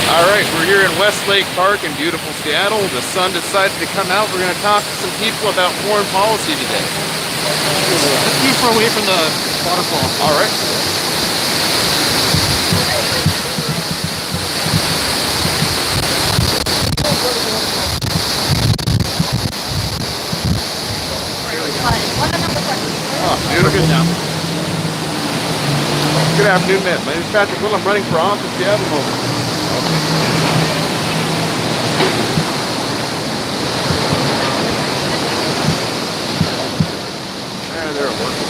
All right, we're here in Westlake Park in beautiful Seattle. The sun decided to come out. We're going to talk to some people about foreign policy today. Let's move far away from the waterfall. All right. Oh, beautiful. Good now. Good afternoon, man. My name is Patrick Will. I'm running for office at the moment. They're working.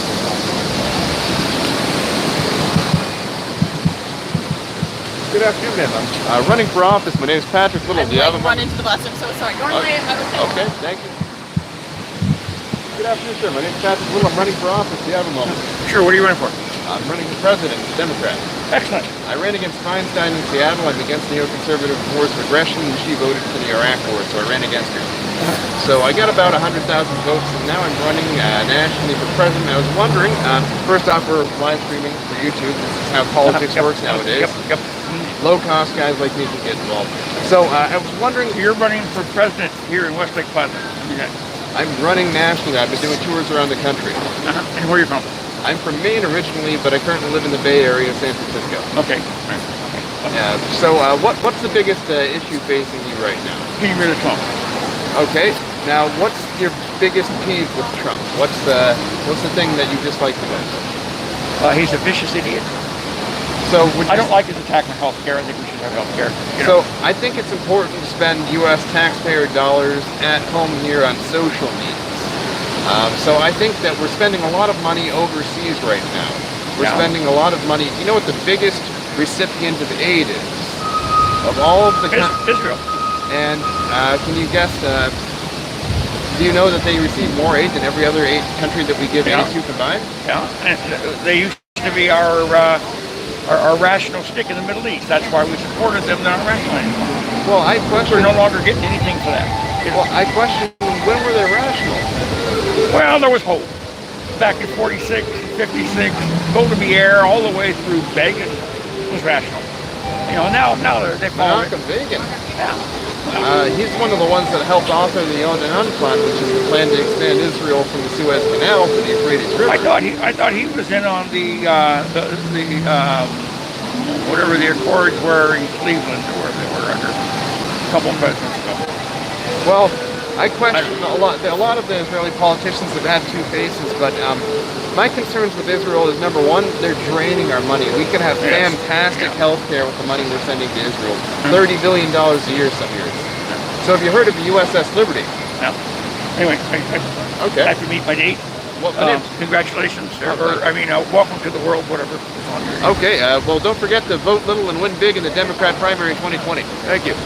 Good afternoon, ma'am. I'm running for office. My name is Patrick Little. Do you have a run moment? into the bus. I'm so sorry. Normally, I would say. Okay, thank you. Good afternoon, sir. My name is Patrick Little. I'm running for office. Do you have a moment? Sure, what are you running for? I'm running for president, Democrat. Excellent. I ran against Feinstein in Seattle. I'm against neoconservative forced aggression, and she voted for the Iraq War, so I ran against her. So I got about 100,000 votes, and now I'm running nationally for president. I was wondering, first off, we're live streaming for YouTube. This is how politics works nowadays. Yep. Low-cost guys like me can get involved. So I was wondering, You're running for president here in Westlake Plaza. Yeah. I'm running nationally. I've been doing tours around the country. And where are you from? I'm from Maine originally, but I currently live in the Bay Area, San Francisco. Okay. Right. So what's the biggest issue facing you right now? Can you really Trump? Okay. Now, what's your biggest peeve with Trump? What's the thing that you dislike the most? He's a vicious idiot. So I don't like his attack on health care. I think we should have health care. So I think it's important to spend U.S. taxpayer dollars at home here on social needs. So I think that we're spending a lot of money overseas right now. We're spending a lot of money. You know what the biggest recipient of aid is? Of all of the Israel. And can you guess? Do you know that they receive more aid than every other aid country that we give aid to combined? Yeah. And they used to be our rational stick in the Middle East. That's why we supported them. They're not rational anymore. Well, I question. We're no longer getting anything for that. Well, I question when were they rational? Well, there was hope. Back in 46, 56, Golda Meir, all the way through Begin was rational. You know, now they fall. Menachem Begin. Yeah. He's one of the ones that helped author the Onan Plan, which is the plan to expand Israel from the Suez Canal to the Euphrates River. I thought he was in on the whatever the Accords were in Cleveland, or they were under a couple of presidents ago. Well, I question a lot of the Israeli politicians have had two faces, but my concerns with Israel is, number one, they're draining our money. We could have fantastic health care with the money we're sending to Israel. $30 billion a year some years. So have you heard of the USS Liberty? No. Anyway, okay. I have to meet my date. Congratulations. Welcome to the world, whatever. Okay, well, don't forget to vote little and win big in the Democrat primary in 2020. Thank you.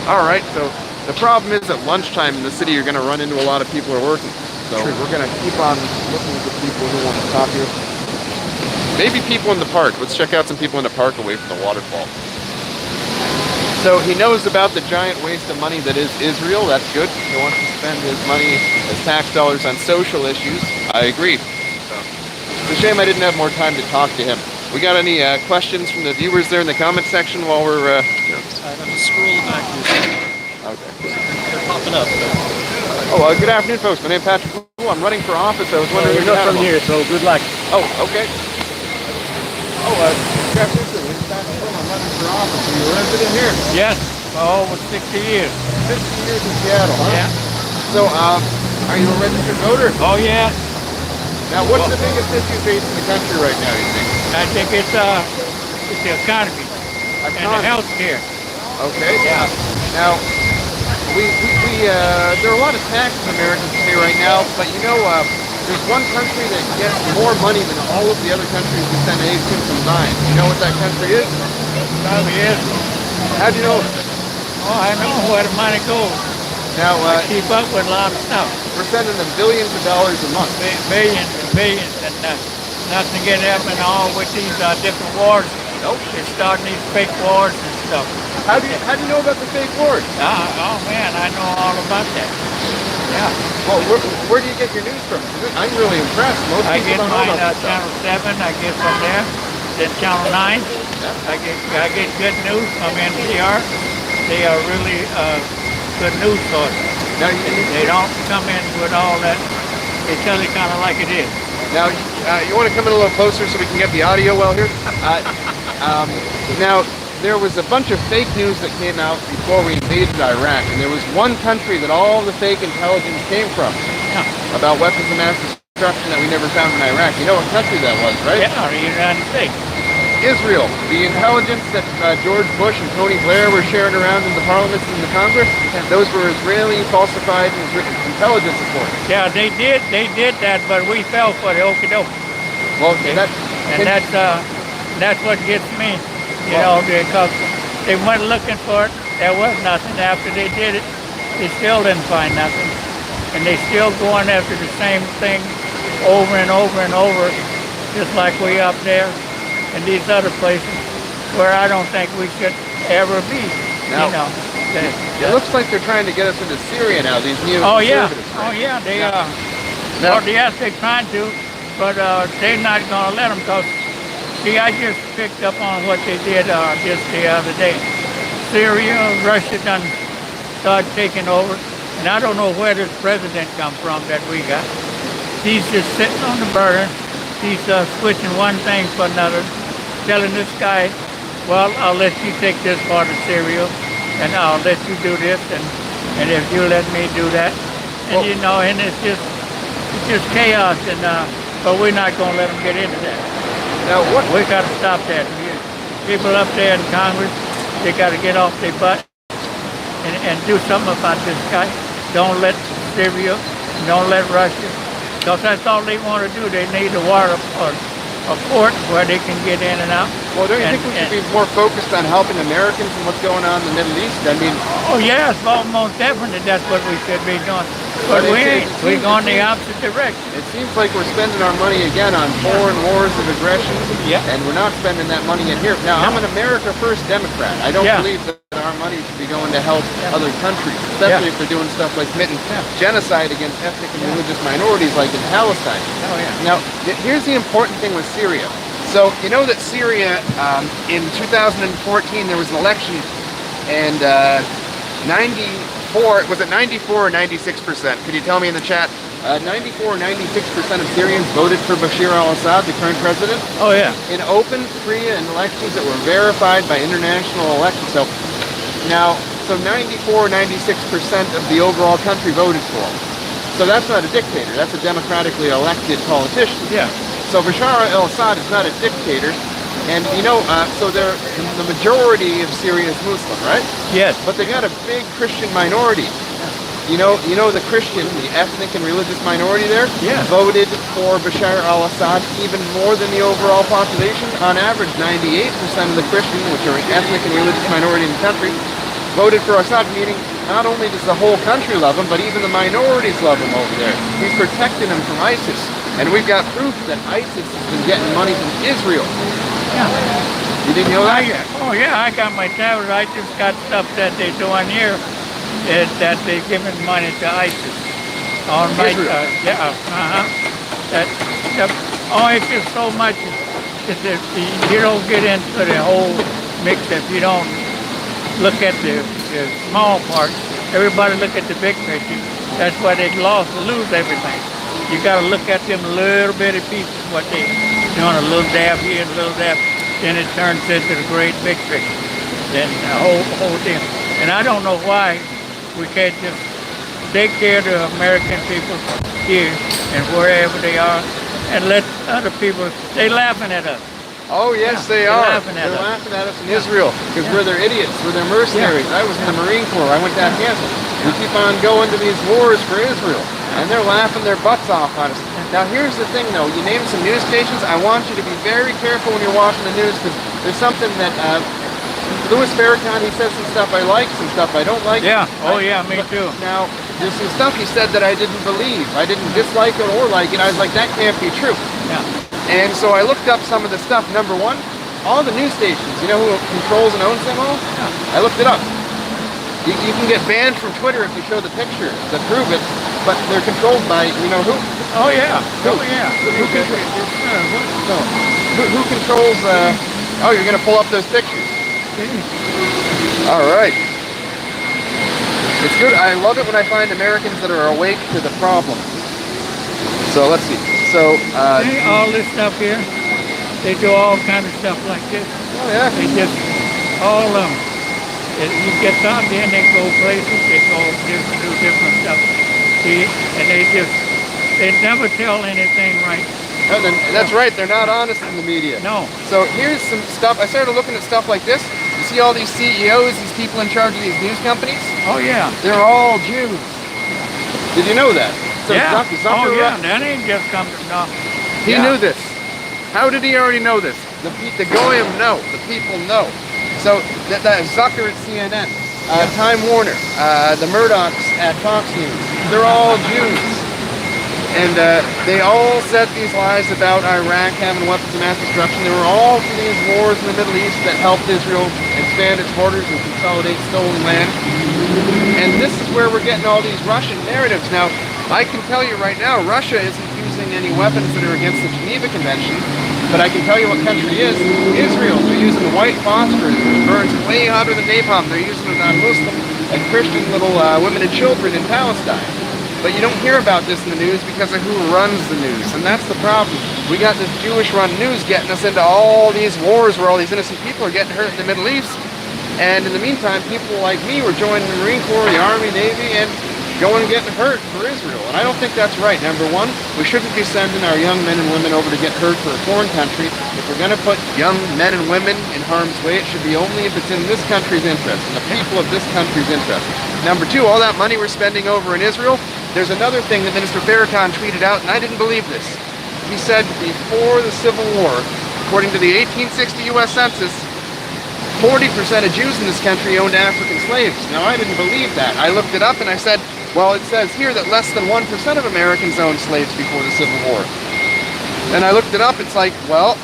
All right, so the problem is at lunchtime in the city, you're going to run into a lot of people who are working. So we're going to keep on looking for people who want to talk to you. Maybe people in the park. Let's check out some people in the park away from the waterfall. So he knows about the giant waste of money that is Israel. That's good. He wants to spend his money as tax dollars on social issues. I agree. So it's a shame I didn't have more time to talk to him. We got any questions from the viewers there in the comment section while we're... I'm scrolling back here. Okay. They're popping up. Good afternoon, folks. My name is Patrick. I'm running for office. I was wondering You're not from here, so good luck. Oh, okay. Good afternoon, sir. My name is Patrick. I'm running for office. Are you a resident here? Yes, almost 60 years. 50 years in Seattle, huh? Yeah. So, are you a registered voter? Oh, yeah. Now, what's the biggest issue facing the country right now, you think? I think it's the economy and the health care. Okay. Yeah. Now, there are a lot of taxes Americans pay right now, but you know, there's one country that gets more money than all of the other countries we send aid to combined. You know what that country is? Probably is. How do you know? Oh, I know where the money goes. Now, I keep up with a lot of stuff. we're sending them billions of dollars a month. Billions and billions, and nothing get happening all with these different wars. Nope. They're starting these fake wars and stuff. How do you know about the fake wars? Oh man, I know all about that. Yeah. Well, where do you get your news from? I'm really impressed. Most I people get don't know mine about this stuff. Channel 7, I get from there. Then Channel 9. I get good news from NPR. They are really good news source. Now, They don't come in with all that. They tell it kind of like it is. now, you want to come in a little closer so we can get the audio well here? Now, there was a bunch of fake news that came out before we invaded Iraq, and there was one country that all the fake intelligence came from Yeah, about weapons of mass destruction that we never found in Iraq. You know what country that was, right? yeah, the United States. Israel. The intelligence that George Bush and Tony Blair were sharing around in the parliaments and the Congress, those were Israeli falsified intelligence reports. Yeah, they did that, but we fell for the okie doke. Well, Okay. that, And that's what gets me, you know, because they went looking for it. There was nothing. After they did it, they still didn't find nothing, and they still going after the same thing over and over and over, just like we up there in these other places where I don't think we should ever be. Now, you know. it looks like they're trying to get us into Syria now. These new Oh yeah, conservatives, oh right? yeah, they Now- well, yes, they're trying to, but they're not gonna let them. Cause see, I just picked up on what they did just the other day. Syria, Russia done started taking over, and I don't know where this president come from that we got. He's just sitting on the burner. He's switching one thing for another, telling this guy, well, I'll let you take this part of Syria, and I'll let you do this, and if you let me do that, and Well- you know, and it's just chaos, and but we're not gonna let them get into that. Now, what? We got to stop that. People up there in Congress, they got to get off their butt and do something about this guy. Don't let Syria, don't let Russia, because that's all they want to do. They need a water or a port where they can get in and out. Well, don't you And- think we should be more focused on helping Americans and what's going on in the Middle East? I mean, Oh yes, almost definitely that's what we should be doing. But But we it ain't. We're seems- going the opposite direction. it seems like we're spending our money again on foreign wars of aggression, Yeah. and we're not spending that money in here. Now, I'm an America First Democrat. I don't Yeah. believe that our money should be going to help Yeah. other countries, especially Yeah. if they're doing stuff like committing Yeah. genocide against ethnic and Yeah. religious minorities like in Palestine. Oh yeah. Now, here's the important thing with Syria. So, you know that Syria, in 2014, there was an election, and 94 or 96%? Could you tell me in the chat? 94 or 96% of Syrians voted for Bashar al-Assad, the current president, Oh yeah. in open, free elections that were verified by international elections. So, now, 94 or 96% of the overall country voted for him. So that's not a dictator. That's a democratically elected politician. Yeah. So Bashar al-Assad is not a dictator, and you know, so the majority of Syria is Muslim, right? Yes. But they got a big Christian minority. You know the Christian, the ethnic and religious minority there, Yeah. voted for Bashar al-Assad even more than the overall population. On average, 98% of the Christian, which are an ethnic and religious minority in the country, voted for Assad, meaning not only does the whole country love him, but even the minorities love him over there. He's protecting them from ISIS. And we've got proof that ISIS has been getting money from Israel. Yeah. You didn't know that? Oh yeah, I got my tablet. I just got stuff that they're doing here that they're giving money to ISIS. On my Israel. yeah, it's just so much. That you don't get into the whole mix if you don't look at the small part. Everybody look at the big picture. That's why they lose everything. You got to look at them little bitty pieces, what they doing, a little dab here, a little dab, then it turns into the great big picture. Then the whole thing. And I don't know why we can't just take care of the American people here and wherever they are, and let other people. They laughing at us. Oh, yes, Yeah, they they're are. laughing at They're us. laughing at us in Israel because we're their idiots. We're their mercenaries. I was in the Marine Corps. I went to Afghanistan. We keep on going to these wars for Israel, and they're laughing their butts off on us. Now, here's the thing, though. You named some news stations. I want you to be very careful when you're watching the news because there's something that Louis Farrakhan, he says some stuff I like, some stuff I don't like. Yeah. Oh yeah, me too. Now, there's some stuff he said that I didn't believe. I didn't dislike it or like it. I was like, that can't be true. Yeah. And so I looked up some of the stuff. Number one, all the news stations. You know who controls and owns them all? Yeah. I looked it up. You can get banned from Twitter if you show the pictures that prove it, but they're controlled by, you know who? Oh yeah. Who? Oh yeah. Who controls Oh, you're gonna pull up those pictures. All right. It's good. I love it when I find Americans that are awake to the problem. So let's see. So See, all this stuff here, they do all kind of stuff like this. oh yeah. They just, all of them. You get out there and they go places, they go do different stuff. See, and they never tell anything right. And that's right. They're not honest in the media. No. So here's some stuff. I started looking at stuff like this. You see all these CEOs, these people in charge of these news companies? Oh yeah. They're all Jews. Did you know that? So Yeah. Zucker, Oh yeah. That ain't just come to nothing. he Yeah. knew this. How did he already know this? The Goyim know. The people know. So that Zucker at CNN, Time Warner, the Murdochs at Fox News, they're all Jews. And they all said these lies about Iraq having weapons of mass destruction. They were all for these wars in the Middle East that helped Israel expand its borders and consolidate stolen land. And this is where we're getting all these Russian narratives. Now, I can tell you right now, Russia isn't using any weapons that are against the Geneva Convention, but I can tell you what country is. Israel. They're using white phosphorus, which burns way hotter than napalm. They're using it on Muslim and Christian little women and children in Palestine. But you don't hear about this in the news because of who runs the news, and that's the problem. We got this Jewish-run news getting us into all these wars where all these innocent people are getting hurt in the Middle East, and in the meantime, people like me were joining the Marine Corps, the Army, Navy, and going and getting hurt for Israel. And I don't think that's right. Number one, we shouldn't be sending our young men and women over to get hurt for a foreign country. If we're going to put young men and women in harm's way, it should be only if it's in this country's interest, and the people of this country's interest. Number two, all that money we're spending over in Israel, there's another thing that Minister Farrakhan tweeted out, and I didn't believe this. He said before the Civil War, according to the 1860 U.S. Census, 40% of Jews in this country owned African slaves. Now, I didn't believe that. I looked it up and I said, well, it says here that less than 1% of Americans owned slaves before the Civil War. And I looked it up, it's like, well,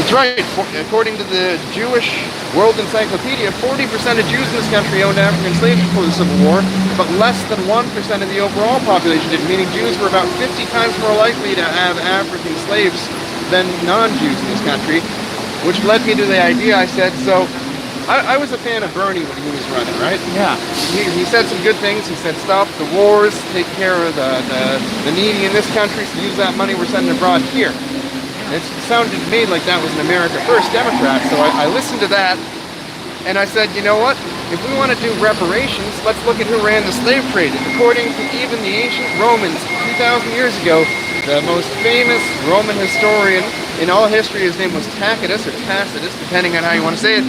it's right. According to the Jewish World Encyclopedia, 40% of Jews in this country owned African slaves before the Civil War, but less than 1% of the overall population did, meaning Jews were about 50 times more likely to have African slaves than non-Jews in this country, which led me to the idea. I said, so I was a fan of Bernie when he was running, right? Yeah. He said some good things. He said, stop the wars, take care of the needy in this country, so use that money we're sending abroad here. It sounded to me like that was an America First Democrat, so I listened to that, and I said, you know what? If we want to do reparations, let's look at who ran the slave trade. And according to even the ancient Romans 2,000 years ago, the most famous Roman historian in all history, his name was Tacitus, or Tacitus, depending on how you want to say it.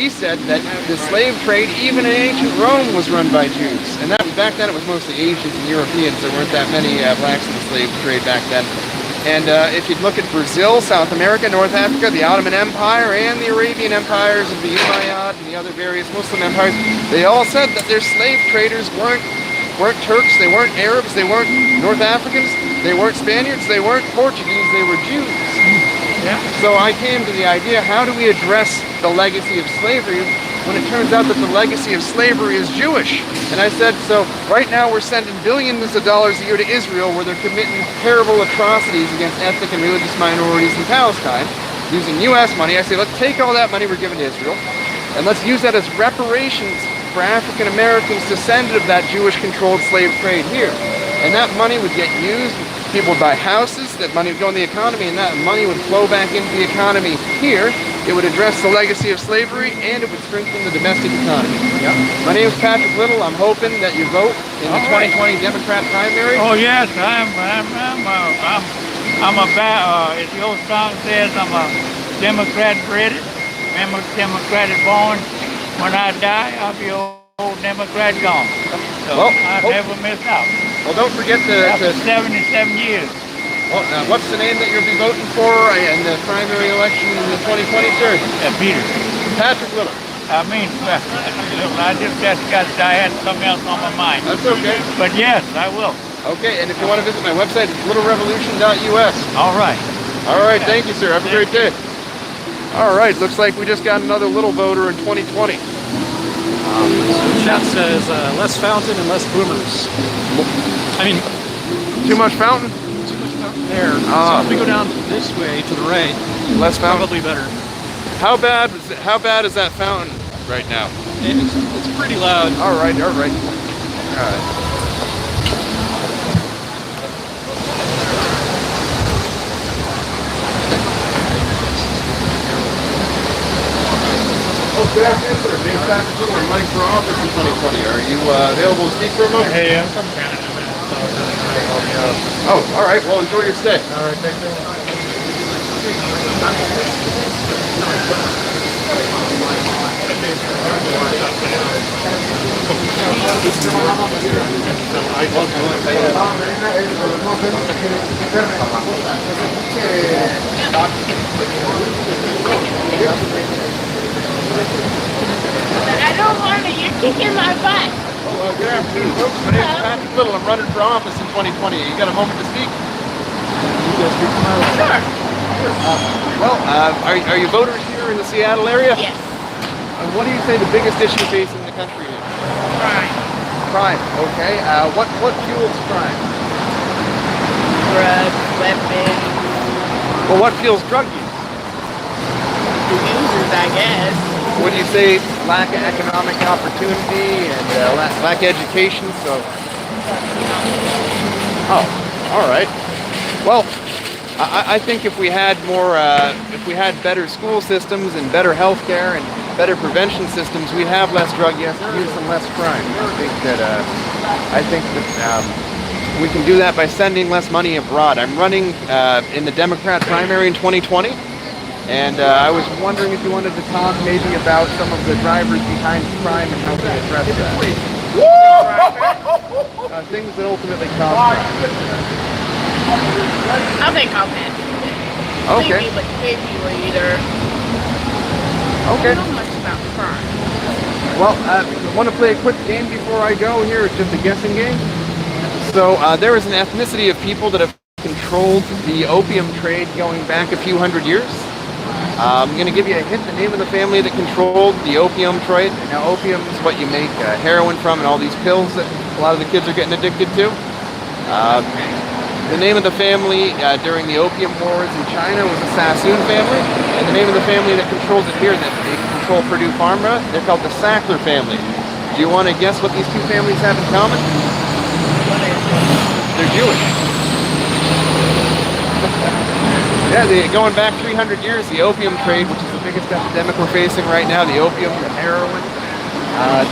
He said that the slave trade, even in ancient Rome, was run by Jews. And that back then it was mostly Asians and Europeans. There weren't that many blacks in the slave trade back then. And if you look at Brazil, South America, North Africa, the Ottoman Empire, and the Arabian empires of the Umayyad and the other various Muslim empires, they all said that their slave traders weren't Turks, they weren't Arabs, they weren't North Africans, they weren't Spaniards, they weren't Portuguese, they were Jews. Yeah. So I came to the idea, how do we address the legacy of slavery when it turns out that the legacy of slavery is Jewish? And I said, so right now we're sending billions of dollars a year to Israel where they're committing terrible atrocities against ethnic and religious minorities in Palestine using U.S. money. I say, let's take all that money we're giving to Israel and let's use that as reparations for African Americans descended of that Jewish-controlled slave trade here. And that money would get used. People would buy houses, that money would go in the economy, and that money would flow back into the economy here. It would address the legacy of slavery, and it would strengthen the domestic economy. Yeah. My name is Patrick Little. I'm hoping that you vote in the 2020 Democrat primary. Oh yes, as the old song says, I'm a Democrat bred, I'm a Democrat born. When I die, I'll be old Democrat gone. So Well, I'll never miss out. Well, don't forget After 77 years. well, what's the name that you'll be voting for in the primary election in the 2020, sir? Peter. Patrick Little. I mean, I had something else on my mind. That's okay. But yes, I will. Okay, and if you want to visit my website, it's littlerevolution.us. All right. All right, thank you, sir. Have a great day. All right, looks like we just got another little voter in 2020. Chat says less fountain and less boomers. I mean, Too much fountain? too much fountain. there. Ah. So if we go down this way to the right, Less fountain. probably better. How bad is that fountain right now? It's pretty loud. All right. Good afternoon, sir. James Patrick and Mike for Office in 2020. Are you available to speak for a moment? Hey, I'm from Canada, man. So I'm just trying to help you out. Oh, all right. Well, enjoy your stay. All right, thank you. I don't want it. You're kicking my butt. Well, good afternoon, folks. My name's Patrick Little. I'm running for office in 2020. You got a moment to speak? Sure. Well, are you voters here in the Seattle area? Yes. What do you say the biggest issue facing the country is? Crime. Crime. Okay. What fuels crime? Drugs, weapons, Well, what fuels drug use? the users, I guess. What do you say? Lack of economic opportunity and lack of education. So. Oh, all right. Well, I think if we had more, if we had better school systems and better healthcare and better prevention systems, we'd have less drug use and less crime. I think that we can do that by sending less money abroad. I'm running in the Democrat primary in 2020, and I was wondering if you wanted to talk maybe about some of the drivers behind crime and how they address that. Things that ultimately cause crime. I think I'll pass. Okay. Maybe or either. I Okay. don't know much about crime. Well, want to play a quick game before I go here? It's just a guessing game. So there is an ethnicity of people that have controlled the opium trade going back a few hundred years. I'm going to give you a hint, the name of the family that controlled the opium trade. Now, opium is what you make heroin from and all these pills that a lot of the kids are getting addicted to. The name of the family during the opium wars in China was the Sassoon family, and the name of the family that controls it here, that they control Purdue Pharma, they're called the Sackler family. Do you want to guess what these two families have in common? They're Jewish. Yeah, going back 300 years, the opium trade, which is the biggest epidemic we're facing right now, the opium, the heroin,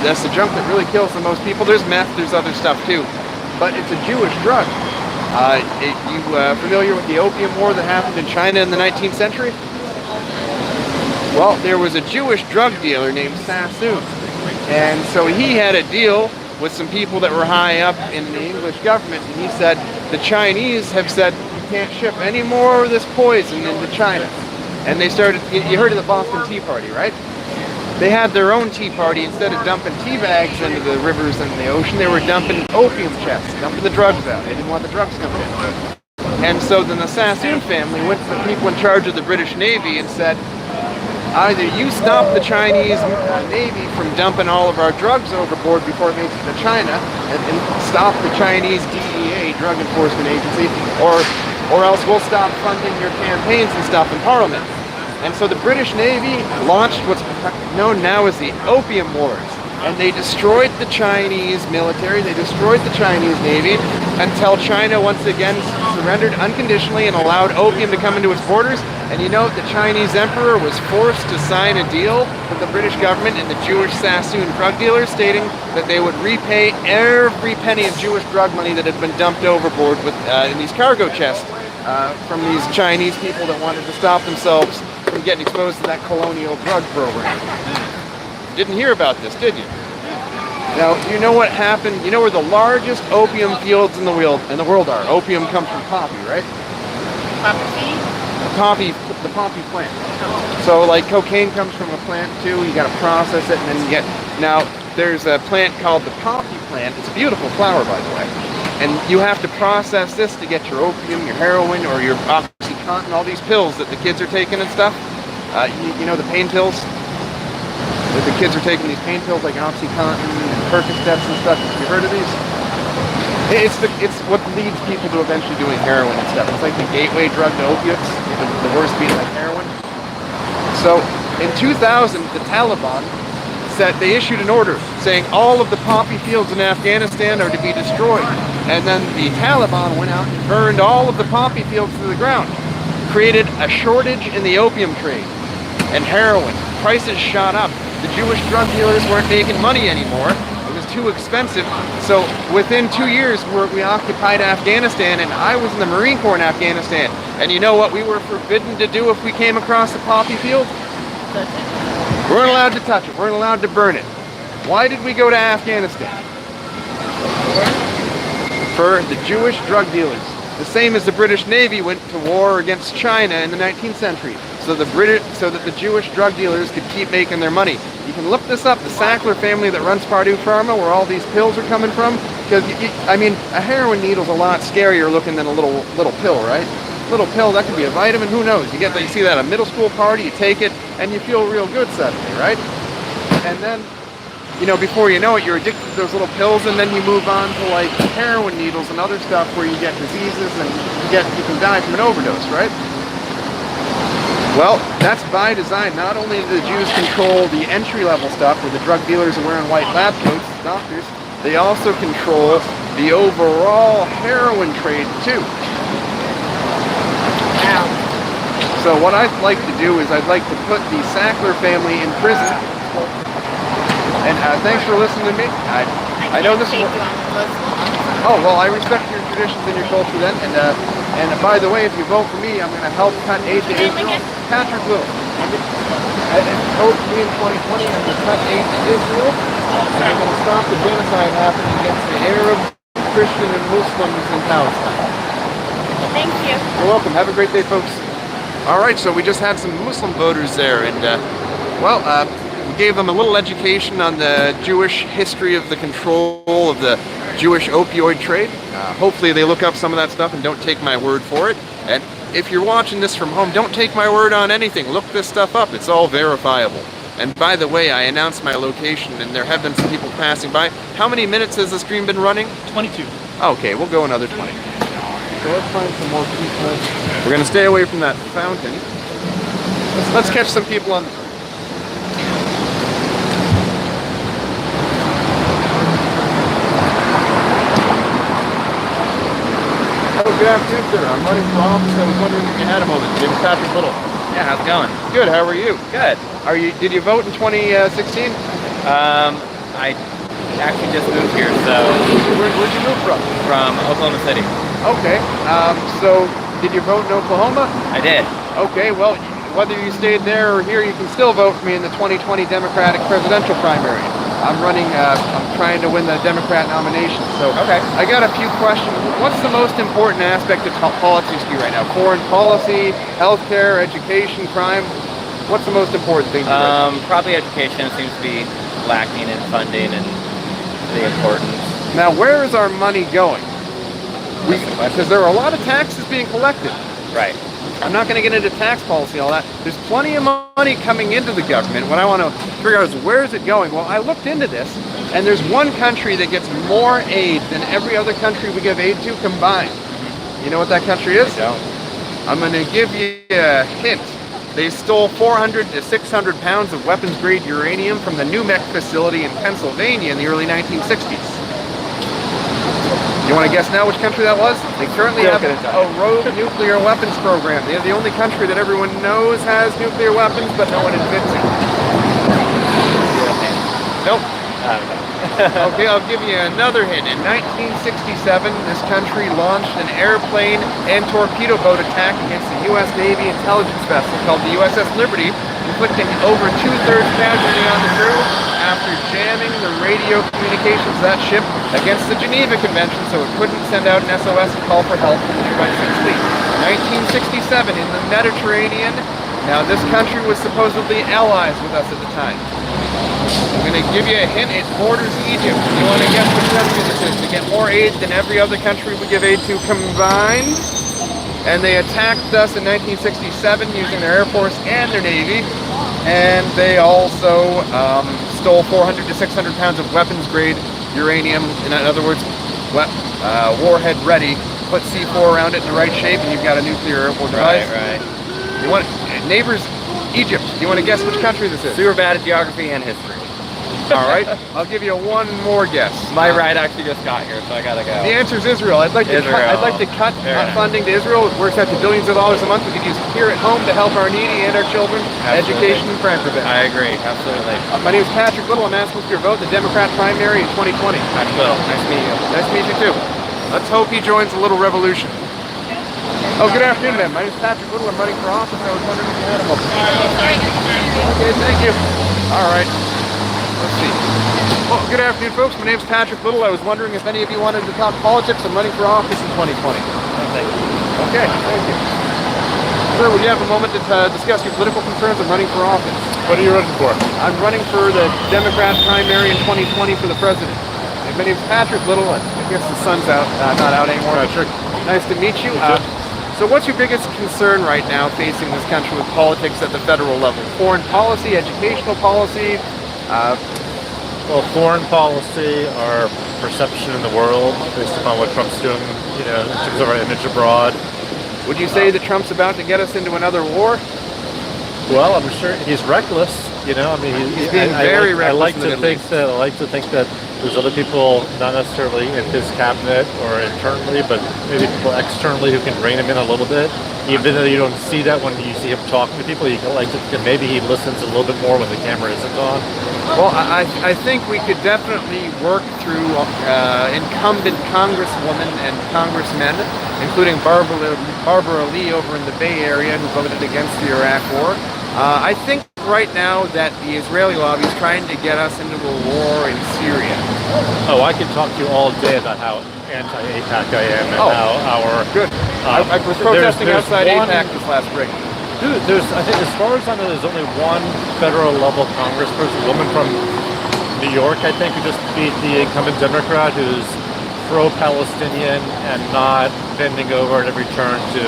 that's the junk that really kills the most people. There's meth, there's other stuff too, but it's a Jewish drug. You familiar with the opium war that happened in China in the 19th century? Well, there was a Jewish drug dealer named Sassoon, and so he had a deal with some people that were high up in the English government, and he said, the Chinese have said you can't ship any more of this poison into China. And they started, you heard of the Boston Tea Party, right? They had their own tea party. Instead of dumping tea bags into the rivers and the ocean, they were dumping opium chests, dumping the drugs out. They didn't want the drugs coming in. And so then the Sassoon family went to the people in charge of the British Navy and said, either you stop the Chinese Navy from dumping all of our drugs overboard before it makes it to China, and stop the Chinese DEA, Drug Enforcement Agency, or else we'll stop funding your campaigns and stuff in Parliament. And so the British Navy launched what's known now as the Opium Wars. And they destroyed the Chinese military, they destroyed the Chinese Navy, until China once again surrendered unconditionally and allowed opium to come into its borders. And you know, the Chinese emperor was forced to sign a deal with the British government and the Jewish Sassoon drug dealers, stating that they would repay every penny of Jewish drug money that had been dumped overboard in these cargo chests from these Chinese people that wanted to stop themselves from getting exposed to that colonial drug program. Didn't hear about this, did you? Now, you know what happened? You know where the largest opium fields in the world are? Opium comes from poppy, right? Poppy? The poppy plant. So, like, cocaine comes from a plant too. You got to process it, and then you get. Now, there's a plant called the poppy plant. It's a beautiful flower, by the way. And you have to process this to get your opium, your heroin, or your OxyContin, all these pills that the kids are taking and stuff. You know the pain pills. The kids are taking these pain pills like OxyContin and Percocets and stuff. Have you heard of these? It's what leads people to eventually doing heroin and stuff. It's like the gateway drug to opiates, the worst being like heroin. So in 2000, the Taliban said they issued an order saying all of the poppy fields in Afghanistan are to be destroyed. And then the Taliban went out and burned all of the poppy fields to the ground, created a shortage in the opium trade and heroin. Prices shot up. The Jewish drug dealers weren't making money anymore. It was too expensive. So within 2 years, we occupied Afghanistan, and I was in the Marine Corps in Afghanistan. And you know what we were forbidden to do if we came across a poppy field? We weren't allowed to touch it. We weren't allowed to burn it. Why did we go to Afghanistan? For the Jewish drug dealers. The same as the British Navy went to war against China in the 19th century. So that the Jewish drug dealers could keep making their money. You can look this up, the Sackler family that runs Purdue Pharma, where all these pills are coming from. Because, I mean, a heroin needle's a lot scarier looking than a little pill, right? Little pill, that could be a vitamin, who knows? You see that at a middle school party, you take it, and you feel real good suddenly, right? And then, you know, before you know it, you're addicted to those little pills, and then you move on to like heroin needles and other stuff where you get diseases and you can die from an overdose, right? Well, that's by design. Not only do the Jews control the entry-level stuff where the drug dealers are wearing white lab coats, doctors, they also control the overall heroin trade too. So what I'd like to do is I'd like to put the Sackler family in prison. And thanks for listening to me. I know this is... Oh, well, I respect your traditions and your culture then. And by the way, if you vote for me, I'm going to help cut aid to Israel. Patrick Will. And vote for me in 2020, I'm going to cut aid to Israel. And I'm going to stop the genocide happening against the Arab, Christian, and Muslims in Palestine. Thank you. You're welcome. Have a great day, folks. All right, so we just had some Muslim voters there, and we gave them a little education on the Jewish history of the control of the Jewish opioid trade. Hopefully they look up some of that stuff and don't take my word for it. And if you're watching this from home, don't take my word on anything. Look this stuff up. It's all verifiable. And by the way, I announced my location, and there have been some people passing by. How many minutes has the stream been running? 22. Okay, we'll go another 20. So let's find some more people. We're going to stay away from that fountain. Let's catch some people on the... Oh, good afternoon, sir. I'm running for office. I was wondering if you had a moment. My name is Patrick Little. Yeah, how's it going? Good, how are you? Good. Did you vote in 2016? I actually just moved here, so... Where'd you move from? From Oklahoma City. Okay, so did you vote in Oklahoma? I did. Okay, well, whether you stayed there or here, you can still vote for me in the 2020 Democratic presidential primary. I'm trying to win the Democrat nomination. So okay. I got a few questions. What's the most important aspect of politics to you right now? Foreign policy, healthcare, education, crime? What's the most important thing to you right now? Probably education seems to be lacking in funding and the importance. Now, where is our money going? Because there are a lot of taxes being collected. Right. I'm not going to get into tax policy and all that. There's plenty of money coming into the government. What I want to figure out is where is it going? Well, I looked into this, and there's one country that gets more aid than every other country we give aid to combined. You know what that country is? I don't. I'm going to give you a hint. They stole 400 to 600 pounds of weapons-grade uranium from the New Mex facility in Pennsylvania in the early 1960s. You want to guess now which country that was? They currently have a rogue nuclear weapons program. They're the only country that everyone knows has nuclear weapons, but no one admits it. Nope. Okay, I'll give you another hint. In 1967, this country launched an airplane and torpedo boat attack against the U.S. Navy intelligence vessel called the USS Liberty, inflicting over 2/3 casualty on the crew after jamming the radio communications of that ship against the Geneva Convention so it couldn't send out an SOS and call for help from the nearby Sixth Fleet. 1967 in the Mediterranean. Now this country was supposedly allies with us at the time. I'm going to give you a hint, it borders Egypt. You want to guess which country this is? They get more aid than every other country we give aid to combined. And they attacked us in 1967 using their Air Force and their Navy. And they also stole 400 to 600 pounds of weapons-grade uranium. In other words, warhead ready, put C4 around it in the right shape, and you've got a nuclear airborne device. Right. You want neighbors, Egypt. You want to guess which country this is? Super bad at geography and history. All right, I'll give you one more guess. My ride actually just got here, so I gotta go. The answer is Israel. I'd like to cut Fair enough. funding to Israel. It works out to billions of dollars a month. We could use here at home to help our needy and our children, Absolutely. education and crime prevention. I agree, absolutely. My name is Patrick Little. I'm asking for your vote in the Democrat primary in 2020. Patrick Little, nice to meet you. Nice to meet you too. Let's hope he joins a little revolution. Oh, good afternoon, ma'am. My name is Patrick Little. I'm running for office. I was wondering if you had a moment. Okay, thank you. All right. Let's see. Well, good afternoon, folks. My name is Patrick Little. I was wondering if any of you wanted to talk politics. I'm running for office in 2020. Thank you. Okay, thank you. Sir, would you have a moment to discuss your political concerns? I'm running for office. What are you running for? I'm running for the Democrat primary in 2020 for the president. My name is Patrick Little. I guess the sun's out, not out anymore. Patrick. Nice to meet you. So what's your biggest concern right now facing this country with politics at the federal level? Foreign policy, educational policy? Well, foreign policy, our perception in the world, based upon what Trump's doing, in terms of our image abroad. Would you say that Trump's about to get us into another war? Well, I'm sure he's reckless. He's being very reckless I like in the to Middle think East. that there's other people, not necessarily in his cabinet or internally, but maybe people externally who can rein him in a little bit. Even though you don't see that when you see him talking to people, you can maybe he listens a little bit more when the camera isn't on. Well, I think we could definitely work through incumbent congresswomen and congressmen, including Barbara Lee over in the Bay Area, who voted against the Iraq War. I think right now that the Israeli lobby is trying to get us into a war in Syria. Oh, I can talk to you all day about how anti-APAC I am and how our... Good. I was protesting there's outside one- APAC this last spring. I think as far as I know, there's only one federal level congressperson, a woman from New York, I think, who just beat the incumbent Democrat, who's pro-Palestinian and not bending over at every turn to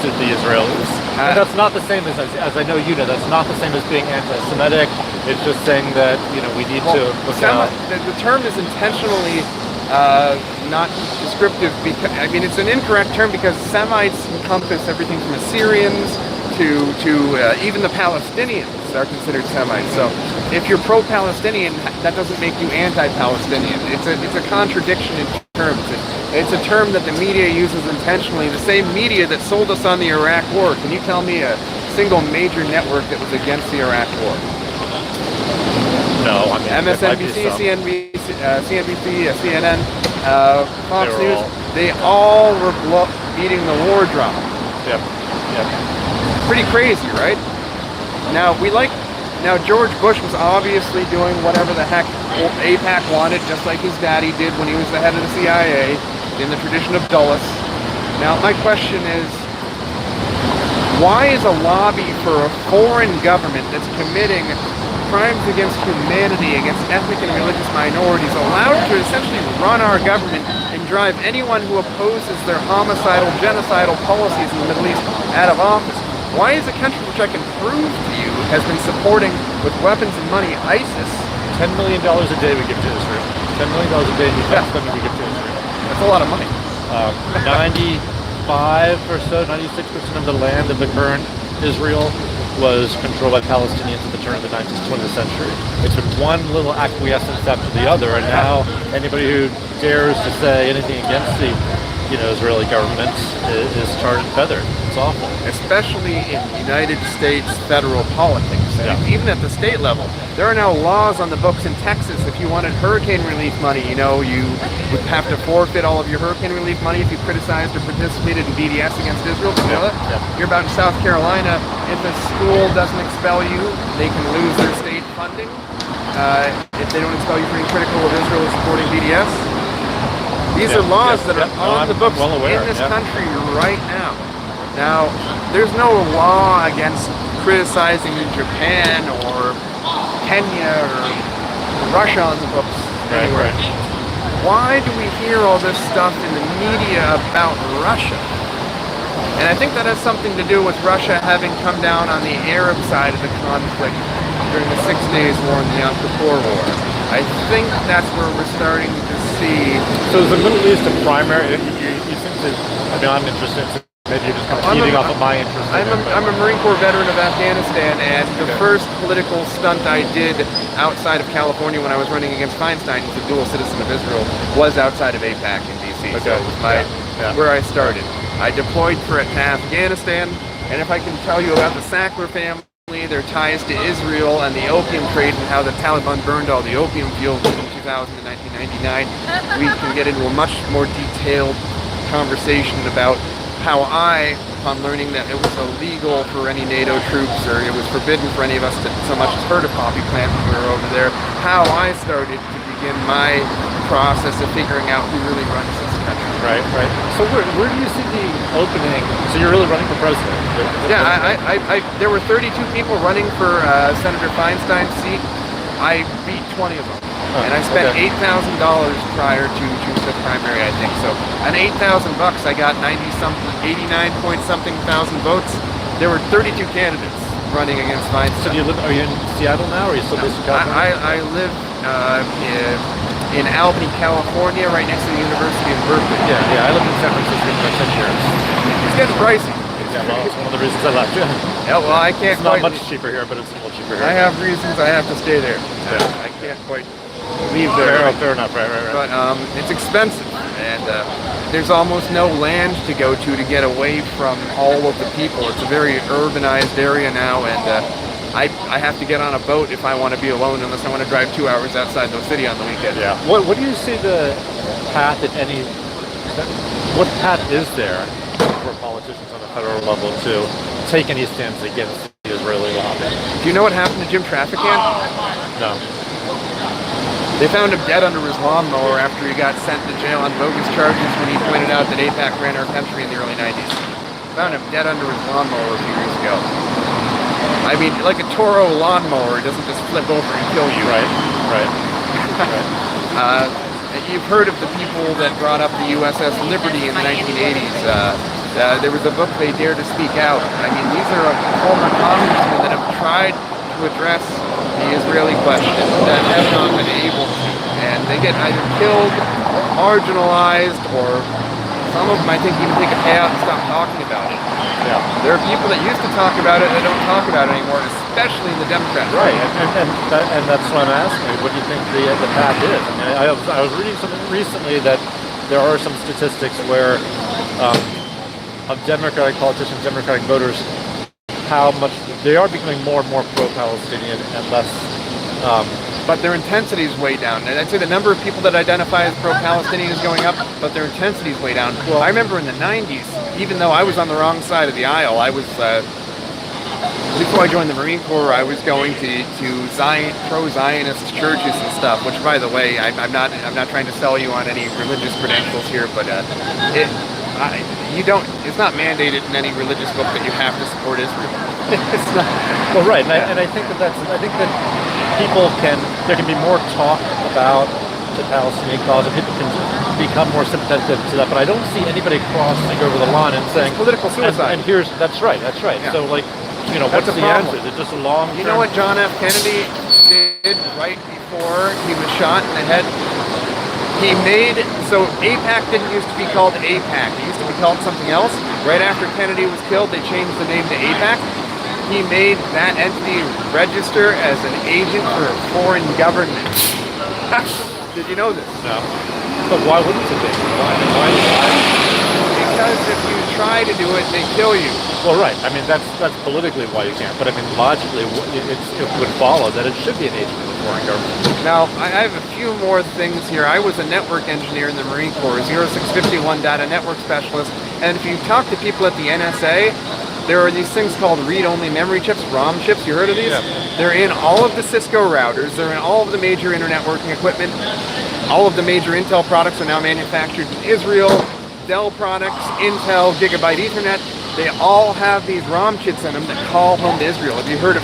suit the Israelis. And that's not the same as I know you know, that's not the same as being anti-Semitic. It's just saying that, we need to look out. The term is intentionally not descriptive because, it's an incorrect term because Semites encompass everything from Assyrians to even the Palestinians are considered Semites. So if you're pro-Palestinian, that doesn't make you anti-Palestinian. It's a contradiction in terms. It's a term that the media uses intentionally. The same media that sold us on the Iraq War. Can you tell me a single major network that was against the Iraq War? No, MSNBC, CNBC, CNN, Fox News. They all were beating the war drum. Yep. Pretty crazy, right? Now George Bush was obviously doing whatever the heck AIPAC wanted, just like his daddy did when he was the head of the CIA, in the tradition of Dulles. Now my question is, why is a lobby for a foreign government that's committing crimes against humanity, against ethnic and religious minorities, allowed to essentially run our government and drive anyone who opposes their homicidal, genocidal policies in the Middle East out of office? Why is a country which I can prove to you has been supporting with weapons and money ISIS? $10 million a day we give to Israel. $10 million a day in defense spending we give to Israel. That's a lot of money. 95 or so, 96% of the land of the current Israel was controlled by Palestinians at the turn of the 20th century. It's been one little acquiescence after the other, and now anybody who dares to say anything against the Israeli government is tarred and feathered. It's awful. Especially in United States federal politics. Yeah. Even at the state level. There are now laws on the books in Texas. If you wanted hurricane relief money, you would have to forfeit all of your hurricane relief money if you criticized or participated in BDS against Israel. Do you know that? Yeah. You're about in South Carolina. If a school doesn't expel you, they can lose their state funding. If they don't expel you for being critical of Israel or supporting BDS. These are laws that are on the books in this country right now. Now, there's no law against criticizing Japan or Kenya or Russia on the books anywhere. Why do we hear all this stuff in the media about Russia? And I think that has something to do with Russia having come down on the Arab side of the conflict during the 6 Days War and the Yom Kippur War. I think that's where we're starting to see. So is the Middle East a primary? You seem to. I mean, I'm interested. So maybe you're just kind of feeding off of my interest. I'm a Marine Corps veteran of Afghanistan, and the first political stunt I did outside of California when I was running against Feinstein, who's a dual citizen of Israel, was outside of AIPAC in D.C. So it was where I started. I deployed to Afghanistan, and if I can tell you about the Sackler family, their ties to Israel and the opium trade and how the Taliban burned all the opium fields in 2000 and 1999, we can get into a much more detailed conversation about how I, upon learning that it was illegal for any NATO troops, or it was forbidden for any of us to so much as hurt a poppy plant when we were over there, how I started to begin my process of figuring out who really runs this country. Right. So where do you see the opening? So you're really running for president? Yeah, there were 32 people running for Senator Feinstein's seat. I beat 20 of them. And I spent $8,000 prior to the primary, I think. So on $8,000, I got 89 point something thousand votes. There were 32 candidates running against Feinstein. So are you in Seattle now, or are you still based in California? I live in Albany, California, right next to the University of Berkeley. Yeah. I lived in San Francisco for 10 years. It's getting pricey. Yeah, well, that's one of the reasons I left. Yeah, well, I can't. It's not much cheaper here, but it's a little cheaper here. I have reasons I have to stay there. I can't quite leave there. Fair enough. Right. But it's expensive, and there's almost no land to go to get away from all of the people. It's a very urbanized area now, and I have to get on a boat if I want to be alone, unless I want to drive 2 hours outside the city on the weekend. Yeah. What do you see the path, if any? What path is there for politicians on the federal level to take any stance against the Israeli lobby? Do you know what happened to Jim Trafficant? No. They found him dead under his lawnmower after he got sent to jail on bogus charges when he pointed out that AIPAC ran our country in the early 90s. Found him dead under his lawnmower a few years ago. I mean, like a Toro lawnmower, it doesn't just flip over and kill you. Right. You've heard of the people that brought up the USS Liberty in the 1980s. There was a book, They Dare to Speak Out. I mean, these are former congressmen that have tried to address the Israeli question that have not been able to. And they get either killed, marginalized, or some of them, I think, even take a payout and stop talking about it. Yeah. There are people that used to talk about it that don't talk about it anymore, especially in the Democrats. Right, and that's what I'm asking. What do you think the path is? I mean, I was reading something recently that there are some statistics where of Democratic politicians, Democratic voters, how much they are becoming more and more pro-Palestinian and less. But their intensity is way down. And I'd say the number of people that identify as pro-Palestinian is going up, but their intensity is way down. Well, I remember in the 90s, even though I was on the wrong side of the aisle, I was, before I joined the Marine Corps, I was going to pro-Zionist churches and stuff, which, by the way, I'm not trying to sell you on any religious credentials here, but it's not mandated in any religious book that you have to support Israel. It's not. Well, right, and I think that there can be more talk about the Palestinian cause, and people can become more sympathetic to that. But I don't see anybody crossing over the line and saying it's political suicide. And that's right. Yeah. So, what's the answer? Is it just a long? You know what John F. Kennedy did right before he was shot in the head? So AIPAC didn't used to be called AIPAC. It used to be called something else. Right after Kennedy was killed, they changed the name to AIPAC. He made that entity register as an agent for a foreign government. Did you know this? No. But why wouldn't it be? Why? Because if you try to do it, they kill you. Well, right. I mean, that's politically why you can't. But I mean, logically, it would follow that it should be an agent of the foreign government. Now, I have a few more things here. I was a network engineer in the Marine Corps, 0651 data network specialist. And if you talk to people at the NSA, there are these things called read-only memory chips, ROM chips. You heard of these? Yeah. They're in all of the Cisco routers. They're in all of the major internet working equipment. All of the major Intel products are now manufactured in Israel. Dell products, Intel, Gigabyte Ethernet, they all have these ROM chips in them that call home to Israel. Have you heard of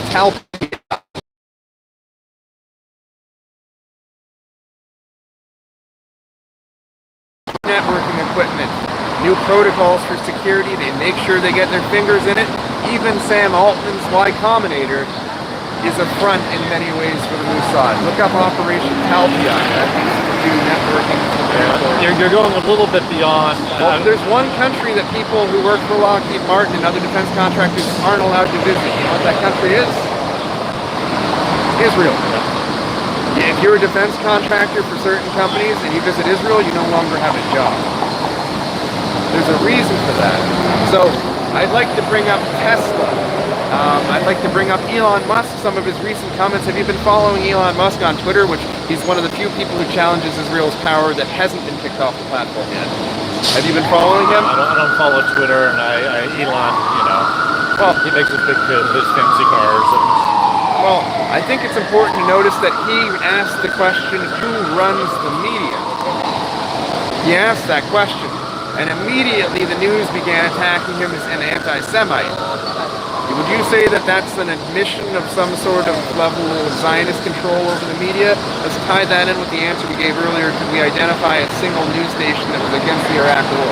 networking equipment? New protocols for security, they make sure they get their fingers in it. Even Sam Altman's Y Combinator is a front in many ways for the Mossad. Look up Operation Talpiot. That used to do networking for You're going a little bit beyond. well, there's one country that people who work for Lockheed Martin and other defense contractors aren't allowed to visit. You know what that country is? Israel. If you're a defense contractor for certain companies and you visit Israel, you no longer have a job. There's a reason for that. So I'd like to bring up Tesla. I'd like to bring up Elon Musk, some of his recent comments. Have you been following Elon Musk on Twitter, which he's one of the few people who challenges Israel's power that hasn't been kicked off the platform yet? Have you been following him? I don't follow Twitter, and Elon, well, he makes his big his fancy cars. Well, I think it's important to notice that he asked the question, who runs the media? He asked that question, and immediately the news began attacking him as an anti-Semite. Would you say that that's an admission of some sort of level of Zionist control over the media? Let's tie that in with the answer we gave earlier. Could we identify a single news station that was against the Iraq War?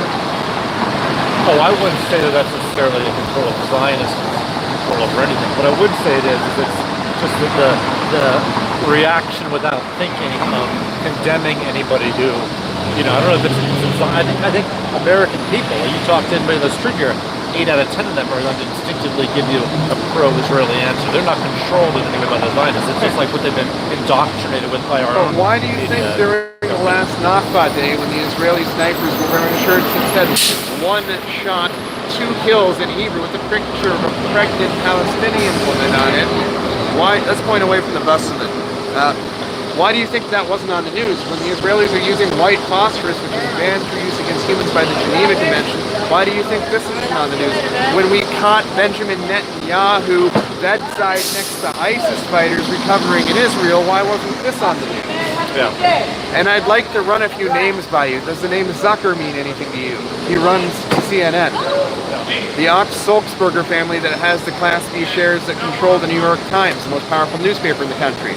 Oh, I wouldn't say that that's necessarily a control of Zionist control over anything. What I would say it is it's just the reaction without thinking of condemning anybody who, I don't know if it's I think American people, you talk to anybody on the street here, 8 out of 10 of them are going to instinctively give you a pro-Israeli answer. They're not controlled in any way by the Zionists. It's just like what they've been indoctrinated with by our own. Why do you think during the last Nakba day, when the Israeli snipers were wearing shirts that said 1 shot, 2 kills in Hebrew with a picture of a pregnant Palestinian woman on it? Why? Let's point away from the bus a minute. Why do you think that wasn't on the news? When the Israelis are using white phosphorus, which is banned for use against humans by the Geneva Convention, why do you think this isn't on the news? When we caught Benjamin Netanyahu bedside next to ISIS fighters recovering in Israel, why wasn't this on the news? Yeah. And I'd like to run a few names by you. Does the name Zucker mean anything to you? He runs CNN. The Ox-Sulzberger family that has the Class B shares that control the New York Times, the most powerful newspaper in the country.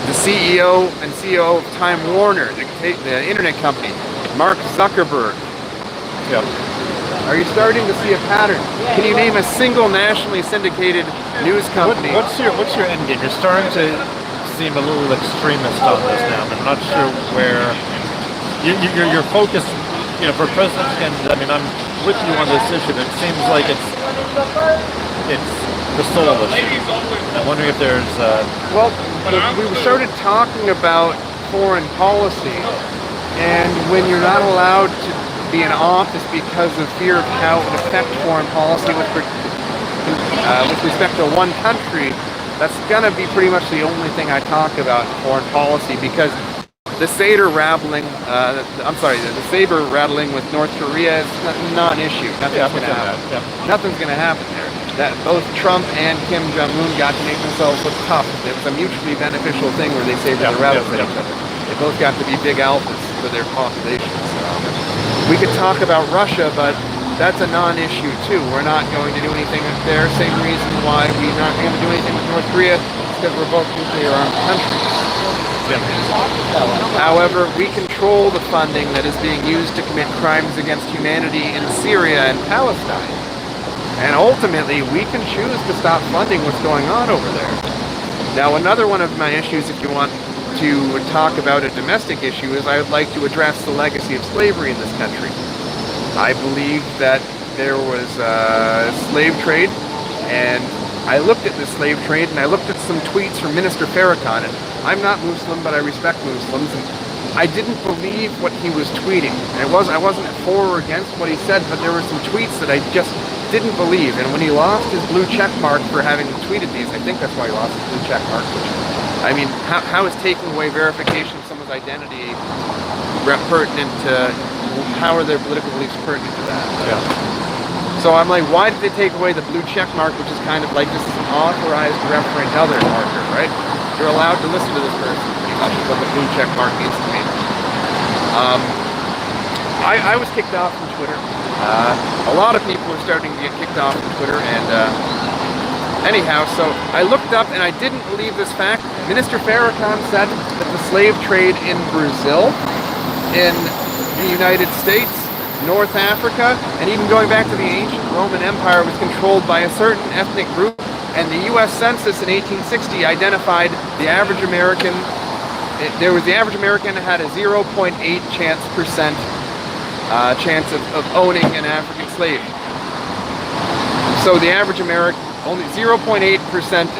The CEO and COO of Time Warner, the internet company, Mark Zuckerberg. Yeah. Are you starting to see a pattern? Can you name a single nationally syndicated news company? What's your end game? You're starting to seem a little extremist on this now. I'm not sure where your focus. For President Kennedy, I'm with you on this issue. It seems like it's the sole issue. I'm wondering if there's. We started talking about foreign policy, and when you're not allowed to be in office because of fear of how it would affect foreign policy with respect to one country, that's gonna be pretty much the only thing I talk about in foreign policy, because the saber rattling with North Korea is not an issue. Nothing's gonna happen. Yeah. Nothing's gonna happen there. That both Trump and Kim Jong-un got to make themselves look tough. It was a mutually beneficial thing where they saber the rattles at each other. They both got to be big alphas for their populations. We could talk about Russia, but that's a non-issue too. We're not going to do anything there. Same reason why we're not going to do anything with North Korea, because we're both nuclear-armed countries. However, we control the funding that is being used to commit crimes against humanity in Syria and Palestine. And ultimately, we can choose to stop funding what's going on over there. Now, another one of my issues, if you want to talk about a domestic issue, is I would like to address the legacy of slavery in this country. I believe that there was a slave trade, and I looked at this slave trade, and I looked at some tweets from Minister Farrakhan, and I'm not Muslim, but I respect Muslims, and I didn't believe what he was tweeting. I wasn't for or against what he said, but there were some tweets that I just didn't believe. And when he lost his blue check mark for having tweeted these, I think that's why he lost his blue check mark. How is taking away verification of someone's identity pertinent to, how are their political beliefs pertinent to that? Yeah. So I'm like, why did they take away the blue check mark, which is kind of like this is an authorized referent other marker, right? You're allowed to listen to this person, pretty much is what the blue check mark means to me. I was kicked off from Twitter. A lot of people are starting to get kicked off from Twitter, and anyhow, so I looked up and I didn't believe this fact. Minister Farrakhan said that the slave trade in Brazil, in the United States, North Africa, and even going back to the ancient Roman Empire was controlled by a certain ethnic group And the U.S. Census in 1860 identified the average American. The average American had a 0.8% chance of owning an African slave. So the average American, only 0.8%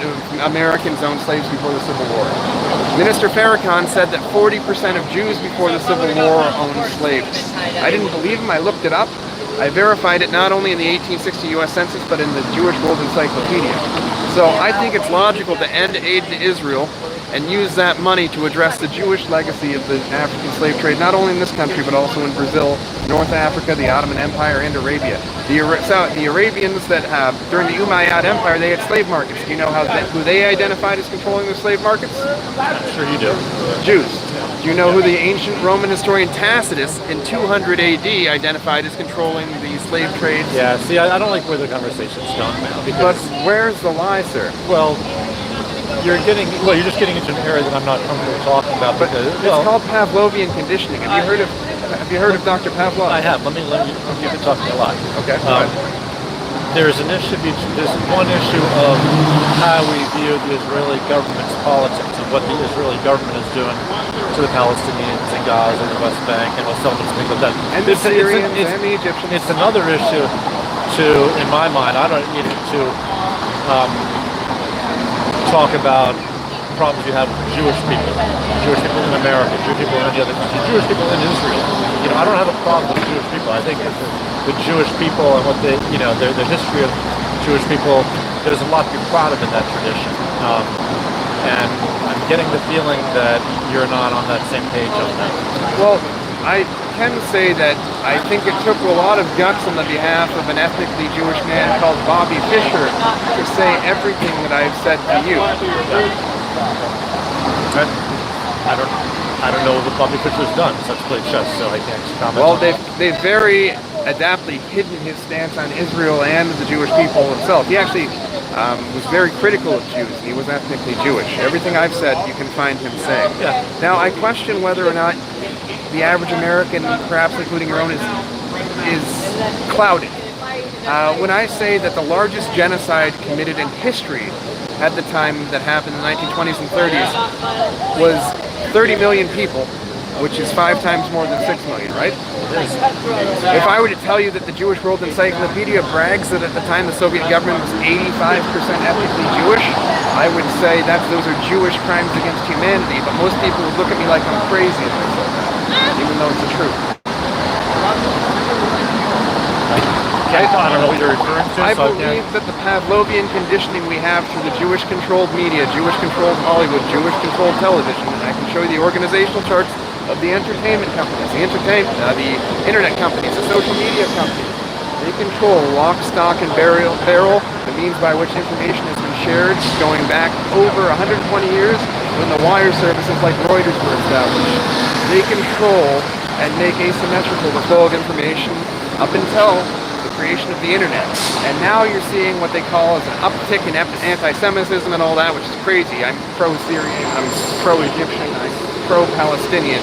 of Americans owned slaves before the Civil War. Minister Farrakhan said that 40% of Jews before the Civil War owned slaves. I didn't believe him. I looked it up. I verified it not only in the 1860 U.S. Census, but in the Jewish World Encyclopedia. So I think it's logical to end aid to Israel and use that money to address the Jewish legacy of the African slave trade, not only in this country, but also in Brazil, North Africa, the Ottoman Empire, and Arabia. The Arabians that during the Umayyad Empire, they had slave markets. Do you know who they identified as controlling the slave markets? I'm sure you do. Jews. Do you know who the ancient Roman historian Tacitus in 200 AD identified as controlling the slave trades? Yeah, see, I don't like where the conversation's going now. But Because, where's the lie, sir? well, you're just getting into an area that I'm not comfortable talking about. But Because, it's called Pavlovian conditioning. Have you heard of Dr. Pavlov? I have. Let me. You've been talking a lot. Okay. There's one issue of how we view the Israeli government's politics and what the Israeli government is doing to the Palestinians in Gaza and the West Bank and West Bank and things like that. And the Syrians and the Egyptians. It's another issue in my mind, I don't need to talk about problems you have with Jewish people in America, Jewish people in any other country, Jewish people in Israel. I don't have a problem with Jewish people. I think the Jewish people and what the history of Jewish people, there's a lot to be proud of in that tradition. And I'm getting the feeling that you're not on that same page on that. Well, I can say that I think it took a lot of guts on the behalf of an ethnically Jewish man called Bobby Fischer to say everything that I've said to you. I don't know what Bobby Fischer's done. Such played chess, so I can't comment. Well, they've very adeptly hidden his stance on Israel and the Jewish people himself. He actually was very critical of Jews. He was ethnically Jewish. Everything I've said, you can find him saying. Yeah. Now, I question whether or not the average American, perhaps including your own, is clouded. When I say that the largest genocide committed in history at the time that happened in the 1920s and 30s was 30 million people, which is 5 times more than 6 million, right? If I were to tell you that the Jewish World Encyclopedia brags that at the time the Soviet government was 85% ethnically Jewish, I would say those are Jewish crimes against humanity, but most people would look at me like I'm crazy if I said that, even though it's the truth. I don't know what you're referring to. I believe that the Pavlovian conditioning we have through the Jewish-controlled media, Jewish-controlled Hollywood, Jewish-controlled television, and I can show you the organizational charts of the entertainment companies, the internet companies, the social media companies. They control lock, stock, and barrel the means by which information has been shared going back over 120 years when the wire services like Reuters were established. They control and make asymmetrical the flow of information up until the creation of the internet. And now you're seeing what they call as an uptick in anti-Semitism and all that, which is crazy. I'm pro-Syrian, I'm pro-Egyptian, I'm pro-Palestinian.